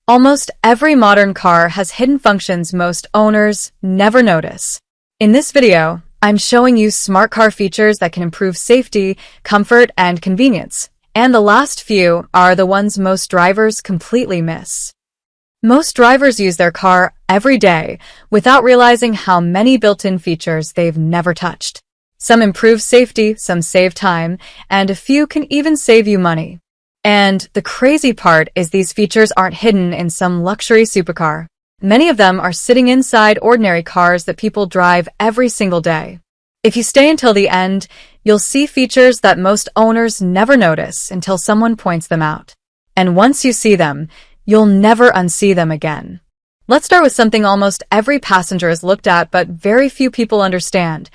Almost every modern car has hidden functions most owners never notice. In this video, I'm showing you smart car features that can improve safety, comfort, and convenience. And the last few are the ones most drivers completely miss. Most drivers use their car every day without realizing how many built-in features they've never touched. Some improve safety, some save time, and a few can even save you money. And the crazy part is these features aren't hidden in some luxury supercar. Many of them are sitting inside ordinary cars that people drive every single day. If you stay until the end, you'll see features that most owners never notice until someone points them out. And once you see them, you'll never unsee them again. Let's start with something almost every passenger has looked at but very few people understand.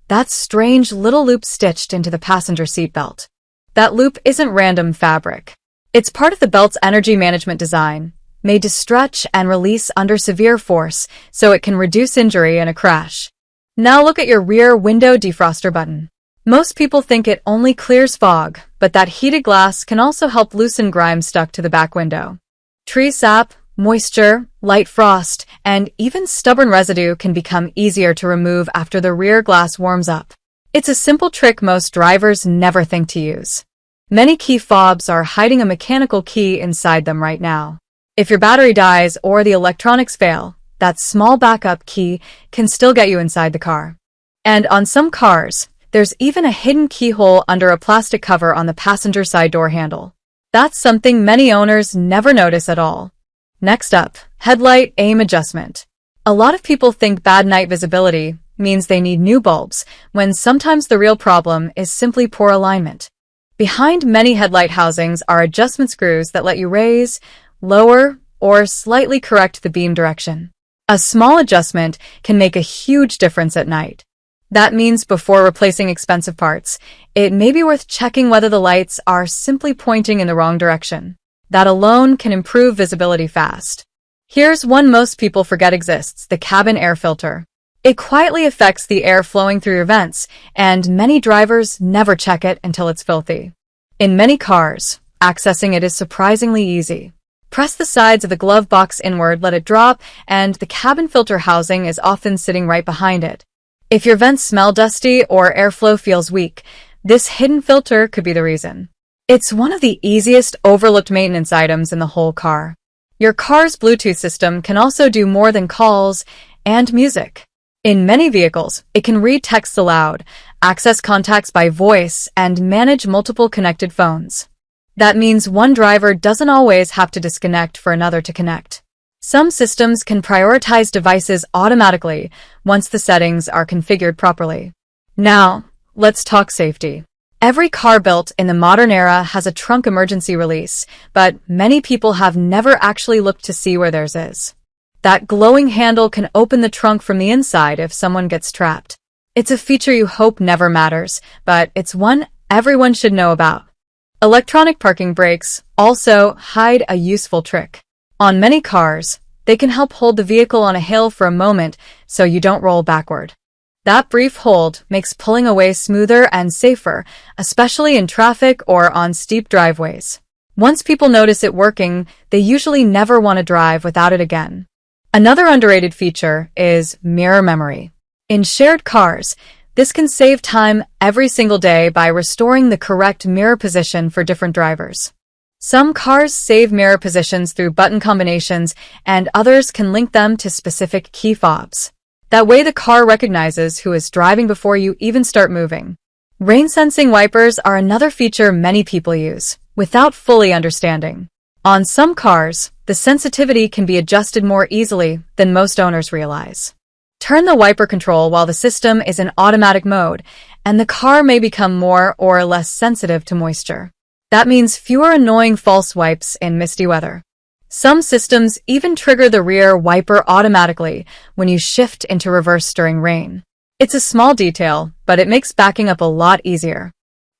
That strange little loop stitched into the passenger seatbelt. That loop isn't random fabric. It's part of the belt's energy management design, made to stretch and release under severe force so it can reduce injury in a crash. Now look at your rear window defroster button. Most people think it only clears fog, but that heated glass can also help loosen grime stuck to the back window. Tree sap, moisture, light frost, and even stubborn residue can become easier to remove after the rear glass warms up. It's a simple trick most drivers never think to use. Many key fobs are hiding a mechanical key inside them right now. If your battery dies or the electronics fail, that small backup key can still get you inside the car. And on some cars, there's even a hidden keyhole under a plastic cover on the passenger side door handle. That's something many owners never notice at all. Next up, headlight aim adjustment. A lot of people think bad night visibility means they need new bulbs, when sometimes the real problem is simply poor alignment. Behind many headlight housings are adjustment screws that let you raise, lower, or slightly correct the beam direction. A small adjustment can make a huge difference at night. That means before replacing expensive parts, it may be worth checking whether the lights are simply pointing in the wrong direction. That alone can improve visibility fast. Here's one most people forget exists: the cabin air filter. It quietly affects the air flowing through your vents, and many drivers never check it until it's filthy. In many cars, accessing it is surprisingly easy. Press the sides of the glove box inward, let it drop, and the cabin filter housing is often sitting right behind it. If your vents smell dusty or airflow feels weak, this hidden filter could be the reason. It's one of the easiest overlooked maintenance items in the whole car. Your car's Bluetooth system can also do more than calls and music. In many vehicles, it can read text aloud, access contacts by voice, and manage multiple connected phones. That means one driver doesn't always have to disconnect for another to connect. Some systems can prioritize devices automatically once the settings are configured properly. Now, let's talk safety. Every car built in the modern era has a trunk emergency release, but many people have never actually looked to see where theirs is. That glowing handle can open the trunk from the inside if someone gets trapped. It's a feature you hope never matters, but it's one everyone should know about. Electronic parking brakes also hide a useful trick. On many cars, they can help hold the vehicle on a hill for a moment so you don't roll backward. That brief hold makes pulling away smoother and safer, especially in traffic or on steep driveways. Once people notice it working, they usually never want to drive without it again. Another underrated feature is mirror memory. In shared cars, this can save time every single day by restoring the correct mirror position for different drivers. Some cars save mirror positions through button combinations, and others can link them to specific key fobs. That way the car recognizes who is driving before you even start moving. Rain-sensing wipers are another feature many people use, without fully understanding. On some cars, the sensitivity can be adjusted more easily than most owners realize. Turn the wiper control while the system is in automatic mode, and the car may become more or less sensitive to moisture. That means fewer annoying false wipes in misty weather. Some systems even trigger the rear wiper automatically when you shift into reverse during rain. It's a small detail, but it makes backing up a lot easier.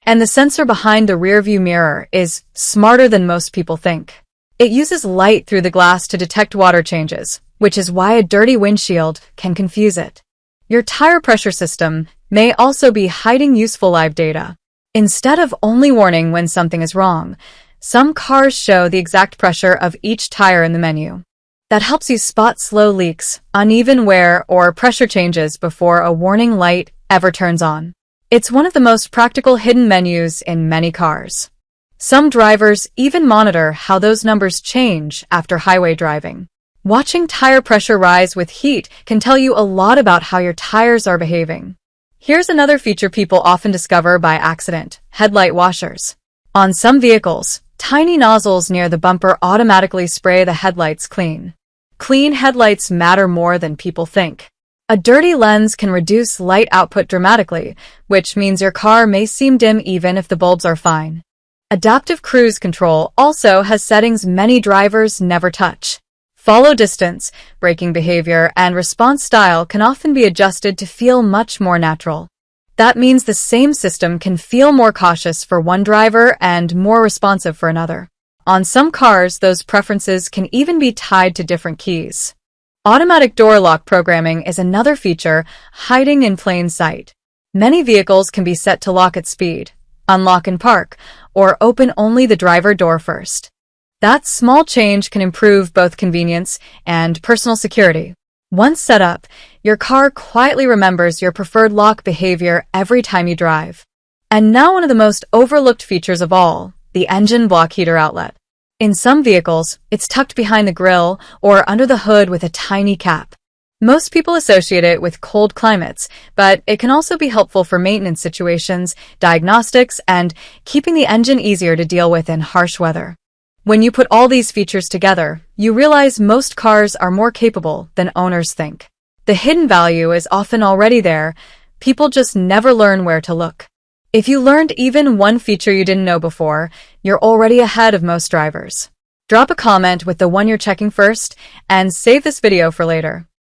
And the sensor behind the rearview mirror is smarter than most people think. It uses light through the glass to detect water changes, which is why a dirty windshield can confuse it. Your tire pressure system may also be hiding useful live data. Instead of only warning when something is wrong, Some cars show the exact pressure of each tire in the menu. That helps you spot slow leaks, uneven wear, or pressure changes before a warning light ever turns on. It's one of the most practical hidden menus in many cars. Some drivers even monitor how those numbers change after highway driving. Watching tire pressure rise with heat can tell you a lot about how your tires are behaving. Here's another feature people often discover by accident: headlight washers. On some vehicles, tiny nozzles near the bumper automatically spray the headlights clean. Clean headlights matter more than people think. A dirty lens can reduce light output dramatically, which means your car may seem dim even if the bulbs are fine. Adaptive cruise control also has settings many drivers never touch. Follow distance, braking behavior, and response style can often be adjusted to feel much more natural. That means the same system can feel more cautious for one driver and more responsive for another. On some cars, those preferences can even be tied to different keys. Automatic door lock programming is another feature hiding in plain sight. Many vehicles can be set to lock at speed, unlock in park, or open only the driver door first. That small change can improve both convenience and personal security. Once set up, your car quietly remembers your preferred lock behavior every time you drive. And now one of the most overlooked features of all: the engine block heater outlet. In some vehicles, it's tucked behind the grille or under the hood with a tiny cap. Most people associate it with cold climates, but it can also be helpful for maintenance situations, diagnostics, and keeping the engine easier to deal with in harsh weather. When you put all these features together, you realize most cars are more capable than owners think. The hidden value is often already there. People just never learn where to look. If you learned even one feature you didn't know before, you're already ahead of most drivers. Drop a comment with the one you're checking first, and save this video for later.